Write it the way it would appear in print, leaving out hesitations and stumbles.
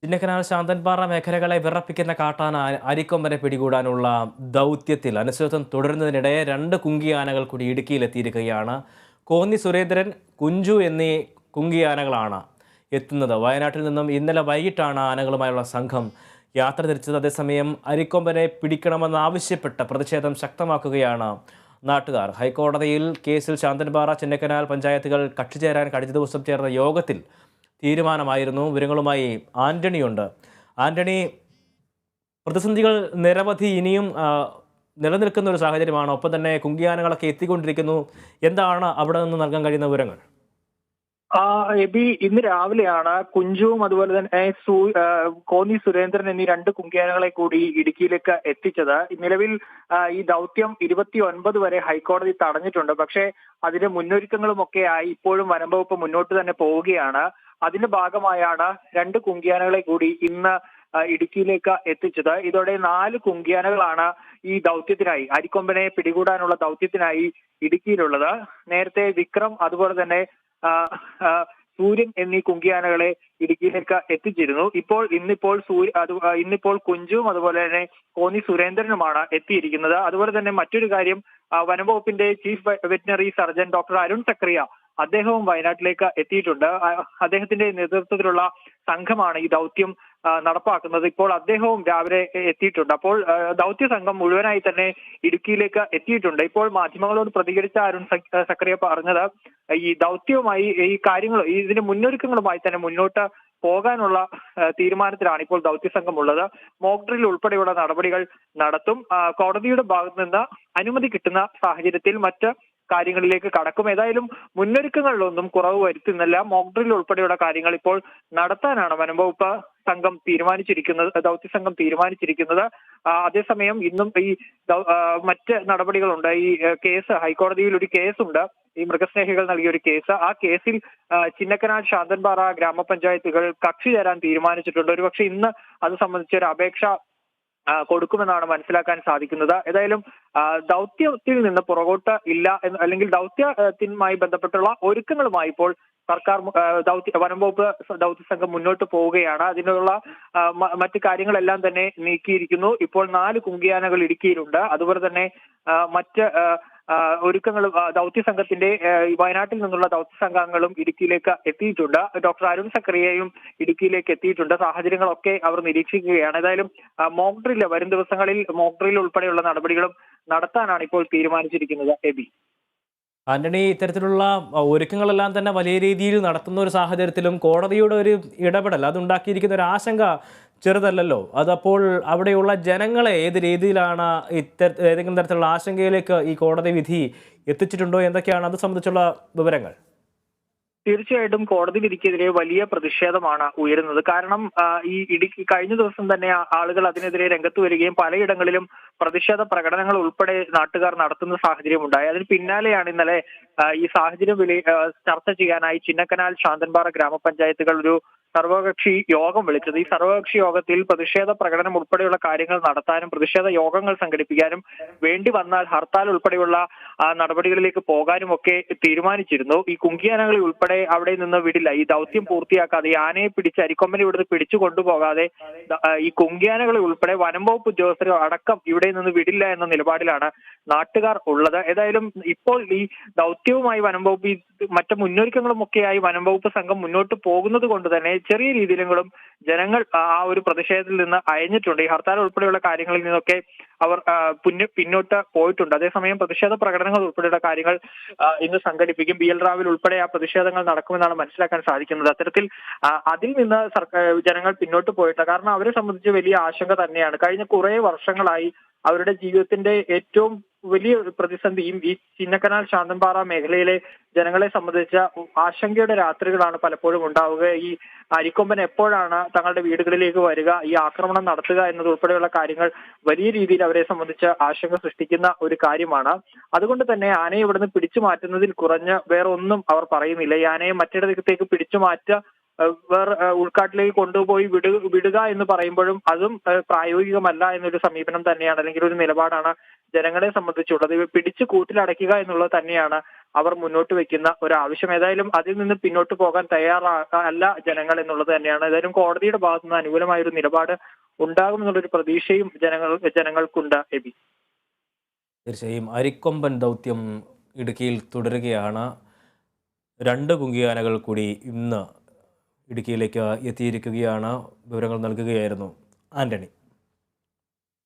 ചിന്നക്കനാൽ ശാന്തൻപാറ മേഖലകളെ വിറപ്പിക്കുന്ന കാട്ടാന അരിക്കൊമ്പനെ പിടികൂടാനുള്ള ദൗത്യത്തിൽ അനിശ്ചിതത്വം തുടരുന്നതിനിടെ 2 കുങ്കിയാനകൾ കൂടി ഇടുക്കിയിലെത്തിയിരിക്കുകയാണ്. കോന്നി സുരേന്ദ്രൻ, കുഞ്ചു എന്നീ കുങ്കിയാനകളാണ് എത്തുന്നത്. വയനാട്ടിൽ നിന്നും ഇന്നലെ വൈകിട്ടാണ് ആനകളുമായുള്ള സംഘം യാത്ര തിരിച്ചത്. അതേസമയം അരിക്കൊമ്പനെ പിടിക്കണമെന്നാവശ്യപ്പെട്ട് പ്രതിഷേധം ശക്തമാക്കുകയാണ് നാട്ടുകാർ. ഹൈക്കോടതിയിൽ കേസിൽ ശാന്തൻപാറ, ചിന്നക്കനാൽ പഞ്ചായത്തുകൾ കക്ഷി ചേരാൻ കഴിഞ്ഞ ദിവസം ചേർന്ന യോഗത്തിൽ തീരുമാനമായിരുന്നു. വിവരങ്ങളുമായി ആന്റണിയുണ്ട്. ആന്റണി, പ്രതിസന്ധികൾ നിരവധി ഇനിയും നിലനിൽക്കുന്ന ഒരു സാഹചര്യമാണ്. ഒപ്പം തന്നെ കുങ്കിയാനകളൊക്കെ എത്തിക്കൊണ്ടിരിക്കുന്നു. എന്താണ് അവിടെ നിന്ന് നൽകാൻ കഴിയുന്ന വിവരങ്ങൾ? എബി, ഇന്ന് രാവിലെയാണ് കുഞ്ചുവും അതുപോലെ തന്നെ കോന്നി സുരേന്ദ്രൻ എന്നീ 2 കുങ്കിയാനകളെ കൂടി ഇടുക്കിയിലേക്ക് എത്തിച്ചത്. നിലവിൽ ഈ ദൗത്യം 29 വരെ ഹൈക്കോടതി തടഞ്ഞിട്ടുണ്ട്. പക്ഷേ അതിന്റെ മുന്നൊരുക്കങ്ങളുമൊക്കെ ആയി ഇപ്പോഴും വനം വകുപ്പ് മുന്നോട്ട് തന്നെ പോവുകയാണ്. അതിന്റെ ഭാഗമായാണ് 2 കുങ്കിയാനകളെ കൂടി ഇന്ന് ഇടുക്കിയിലേക്ക് എത്തിച്ചത്. ഇതോടെ 4 കുങ്കിയാനകളാണ് ഈ ദൗത്യത്തിനായി, അരിക്കൊമ്പനെ പിടികൂടാനുള്ള ദൗത്യത്തിനായി ഇടുക്കിയിലുള്ളത്. നേരത്തെ വിക്രം അതുപോലെ തന്നെ സൂര്യൻ എന്നീ കുങ്കിയാനകളെ ഇടുക്കിയിലേക്ക് എത്തിച്ചിരുന്നു. ഇന്നിപ്പോൾ കുഞ്ചുവും അതുപോലെ തന്നെ കോന്നി സുരേന്ദ്രനുമാണ് എത്തിയിരിക്കുന്നത്. അതുപോലെ തന്നെ മറ്റൊരു കാര്യം, വനംവകുപ്പിന്റെ chief veterinary surgeon doctor Arun Sakariya അദ്ദേഹവും വയനാട്ടിലേക്ക് എത്തിയിട്ടുണ്ട്. അദ്ദേഹത്തിന്റെ നേതൃത്വത്തിലുള്ള സംഘമാണ് ഈ ദൗത്യം നടപ്പാക്കുന്നത്. ഇപ്പോൾ അദ്ദേഹവും രാവിലെ എത്തിയിട്ടുണ്ട്. അപ്പോൾ ദൗത്യ സംഘം മുഴുവനായി തന്നെ ഇടുക്കിയിലേക്ക് എത്തിയിട്ടുണ്ട്. ഇപ്പോൾ മാധ്യമങ്ങളോട് പ്രതികരിച്ച അരുൺ സക്രിയ പറഞ്ഞത്, ഈ ദൗത്യവുമായി ഈ കാര്യങ്ങൾ ഇതിന്റെ മുന്നൊരുക്കങ്ങളുമായി തന്നെ മുന്നോട്ട് പോകാനുള്ള തീരുമാനത്തിലാണ് ഇപ്പോൾ ദൗത്യ സംഘം ഉള്ളത്. മോക്ക് ഡ്രിൽ ഉൾപ്പെടെയുള്ള നടപടികൾ നടത്തും. കോടതിയുടെ ഭാഗത്ത് നിന്ന് അനുമതി കിട്ടുന്ന സാഹചര്യത്തിൽ മറ്റ് കാര്യങ്ങളിലേക്ക് കടക്കും. ഏതായാലും മുന്നൊരുക്കങ്ങളിലൊന്നും കുറവ് വരുത്തുന്നില്ല. മോക്ക് ഡ്രിൽ ഉൾപ്പെടെയുള്ള കാര്യങ്ങൾ ഇപ്പോൾ നടത്താനാണ് വനംവകുപ്പ് സംഘം തീരുമാനിച്ചിരിക്കുന്നത്, ദൗത്യ സംഘം തീരുമാനിച്ചിരിക്കുന്നത്. അതേസമയം ഇന്നും ഈ മറ്റ് നടപടികളുണ്ട്. ഈ കേസ്, ഹൈക്കോടതിയിൽ ഒരു കേസുണ്ട്, ഈ മൃഗസ്നേഹികൾ നൽകിയ ഒരു കേസ്. ആ കേസിൽ ചിന്നക്കനാൽ ശാന്തൻപാറ ഗ്രാമപഞ്ചായത്തുകൾ കക്ഷി ചേരാൻ തീരുമാനിച്ചിട്ടുണ്ട്. ഒരുപക്ഷെ ഇന്ന് അത് സംബന്ധിച്ച ഒരു അപേക്ഷ കൊടുക്കുമെന്നാണ് മനസ്സിലാക്കാൻ സാധിക്കുന്നത്. ഏതായാലും ദൗത്യത്തിൽ നിന്ന് പുറകോട്ട് ഇല്ല അല്ലെങ്കിൽ ദൗത്യത്തിനുമായി ബന്ധപ്പെട്ടുള്ള ഒരുക്കങ്ങളുമായി ഇപ്പോൾ സർക്കാർ വനംവകുപ്പ് ദൗത്യ സംഘം മുന്നോട്ട് പോവുകയാണ്. അതിനുള്ള മറ്റു കാര്യങ്ങളെല്ലാം തന്നെ നീക്കിയിരിക്കുന്നു. ഇപ്പോൾ 4 കുങ്കിയാനകൾ ഇടുക്കിയിലുണ്ട്. അതുപോലെ തന്നെ മറ്റ് ഒരുക്കങ്ങളും ദൗത്യ സംഘത്തിന്റെ വയനാട്ടിൽ നിന്നുള്ള ദൗത്യ സംഘങ്ങളും ഇടുക്കിയിലേക്ക് എത്തിയിട്ടുണ്ട്. ഡോക്ടർ അരുൺ സക്രിയയും ഇടുക്കിയിലേക്ക് എത്തിയിട്ടുണ്ട്. സാഹചര്യങ്ങളൊക്കെ അവർ നിരീക്ഷിക്കുകയാണ്. ഏതായാലും മോക്ക് ഡ്രിൽ, വരും ദിവസങ്ങളിൽ മോക്ക് ഡ്രിൽ ഉൾപ്പെടെയുള്ള നടപടികളും നടത്താനാണ് ഇപ്പോൾ തീരുമാനിച്ചിരിക്കുന്നത്. എബി, ആന്റണി, ഇത്തരത്തിലുള്ള ഒരുക്കങ്ങളെല്ലാം തന്നെ വലിയ രീതിയിൽ നടത്തുന്ന ഒരു സാഹചര്യത്തിലും കോടതിയുടെ ഒരു ഇടപെടൽ അതുണ്ടാക്കിയിരിക്കുന്ന ഒരു ആശങ്ക ചെറുതല്ലല്ലോ. അതപ്പോൾ അവിടെയുള്ള ജനങ്ങളെ ഏത് രീതിയിലാണ് ഏതെങ്കിലും തരത്തിലുള്ള ആശങ്കയിലേക്ക് ഈ കോടതി വിധി എത്തിച്ചിട്ടുണ്ടോ? എന്തൊക്കെയാണ് അത് സംബന്ധിച്ചുള്ള വിവരങ്ങൾ? തീർച്ചയായിട്ടും കോടതി വിധിക്കെതിരെ വലിയ പ്രതിഷേധമാണ് ഉയരുന്നത്. കാരണം ഈ കഴിഞ്ഞ ദിവസം തന്നെ ആളുകൾ അതിനെതിരെ രംഗത്ത് വരികയും പലയിടങ്ങളിലും പ്രതിഷേധ പ്രകടനങ്ങൾ ഉൾപ്പെടെ നാട്ടുകാർ നടത്തുന്ന സാഹചര്യം ഉണ്ടായി. അതിന് പിന്നാലെയാണ് ഇന്നലെ ഈ സാഹചര്യം ചർച്ച ചെയ്യാനായി ചിന്നക്കനാൽ ശാന്തൻപാറ ഗ്രാമപഞ്ചായത്തുകൾ ഒരു സർവകക്ഷി യോഗം വിളിച്ചത്. ഈ സർവകക്ഷി യോഗത്തിൽ പ്രതിഷേധ പ്രകടനം ഉൾപ്പെടെയുള്ള കാര്യങ്ങൾ നടത്താനും പ്രതിഷേധ യോഗങ്ങൾ സംഘടിപ്പിക്കാനും വേണ്ടി വന്നാൽ ഹർത്താൽ ഉൾപ്പെടെയുള്ള നടപടികളിലേക്ക് പോകാനും ഒക്കെ തീരുമാനിച്ചിരുന്നു. ഈ കുങ്കിയാനകളെ ഉൾപ്പെടെ അവിടെ നിന്ന് വിടില്ല. ഈ ദൗത്യം പൂർത്തിയാക്കാതെ, ആനയെ പിടിച്ച് അരിക്കൊമ്പനെ ഇവിടുന്ന് പിടിച്ചു കൊണ്ടുപോകാതെ ഈ കുങ്കിയാനകളെ ഉൾപ്പെടെ വനം വകുപ്പ് ഉദ്യോഗസ്ഥർ അടക്കം ഇവിടെ നിന്ന് വിടില്ല എന്ന നിലപാടിലാണ് നാട്ടുകാർ ഉള്ളത്. ഏതായാലും ഇപ്പോൾ ഈ ദൗത്യവുമായി വനം വകുപ്പ് മറ്റു മുന്നൊരുക്കങ്ങളും ഒക്കെയായി വനം വകുപ്പ് സംഘം മുന്നോട്ട് പോകുന്നത് കൊണ്ട് തന്നെ ചെറിയ രീതിയിലെങ്കിലും ജനങ്ങൾ ആ ഒരു പ്രതിഷേധത്തിൽ നിന്ന് അയഞ്ഞിട്ടുണ്ട്. ഈ ഹർത്താൽ ഉൾപ്പെടെയുള്ള കാര്യങ്ങളിൽ നിന്നൊക്കെ അവർ പിന്നോട്ട് പോയിട്ടുണ്ട്. അതേസമയം പ്രതിഷേധ പ്രകടനങ്ങൾ ഉൾപ്പെടെയുള്ള കാര്യങ്ങൾ ഇന്ന് സംഘടിപ്പിക്കും. BL റാവിൽ ഉൾപ്പെടെ ആ പ്രതിഷേധങ്ങൾ നടക്കുമെന്നാണ് മനസ്സിലാക്കാൻ സാധിക്കുന്നത്. അത്തരത്തിൽ അതിൽ നിന്ന് ജനങ്ങൾ പിന്നോട്ട് പോയിട്ടില്ല. കാരണം അവരെ സംബന്ധിച്ച് വലിയ ആശങ്ക തന്നെയാണ്. കഴിഞ്ഞ കുറെ വർഷങ്ങളായി അവരുടെ ജീവിതത്തിന്റെ ഏറ്റവും വലിയ പ്രതിസന്ധിയും ഈ ചിന്നക്കനാൽ ശാന്തൻപാറ മേഖലയിലെ ജനങ്ങളെ സംബന്ധിച്ച ആശങ്കയുടെ രാത്രികളാണ് പലപ്പോഴും ഉണ്ടാവുക. ഈ അരിക്കൊമ്പൻ എപ്പോഴാണ് തങ്ങളുടെ വീടുകളിലേക്ക് വരിക, ഈ ആക്രമണം നടത്തുക എന്നതുൾപ്പെടെയുള്ള കാര്യങ്ങൾ വലിയ രീതിയിൽ അവരെ സംബന്ധിച്ച് ആശങ്ക സൃഷ്ടിക്കുന്ന ഒരു കാര്യമാണ്. അതുകൊണ്ട് തന്നെ ആനയെ ഇവിടുന്ന് പിടിച്ചു മാറ്റുന്നതിൽ കുറഞ്ഞ് വേറെ ഒന്നും അവർ പറയുന്നില്ല. ഈ ആനയെ മറ്റിടത്തേക്ക് പിടിച്ചു മാറ്റുക, വേറെ ഉൾക്കാട്ടിലേക്ക് കൊണ്ടുപോയി വിടുക എന്ന് പറയുമ്പോഴും അതും പ്രായോഗികമല്ല എന്നൊരു സമീപനം തന്നെയാണ്, അല്ലെങ്കിൽ ഒരു നിലപാടാണ് ജനങ്ങളെ സംബന്ധിച്ചുള്ളത്. പിടിച്ചു കൂട്ടിലടയ്ക്കുക എന്നുള്ളത് തന്നെയാണ് അവർ മുന്നോട്ട് വെക്കുന്ന ഒരു ആവശ്യം. ഏതായാലും അതിൽ നിന്ന് പിന്നോട്ട് പോകാൻ തയ്യാറല്ല ജനങ്ങൾ എന്നുള്ളത് തന്നെയാണ്. ഏതായാലും കോടതിയുടെ ഭാഗത്തു നിന്ന് അനുകൂലമായ ഒരു നിലപാട് ഉണ്ടാകുമെന്നുള്ളൊരു പ്രതീക്ഷയും ജനങ്ങൾക്കുണ്ട് എബി. തീർച്ചയായും അരിക്കൊമ്പൻ ദൗത്യം ഇടുക്കിയിൽ തുടരുകയാണ്. 2 കുങ്കിയാനകൾ കൂടി ഇന്ന് ഇടുക്കിയിലേക്ക് എത്തിയിരിക്കുകയാണ്. വിവരങ്ങൾ നൽകുകയായിരുന്നു ആന്റണി.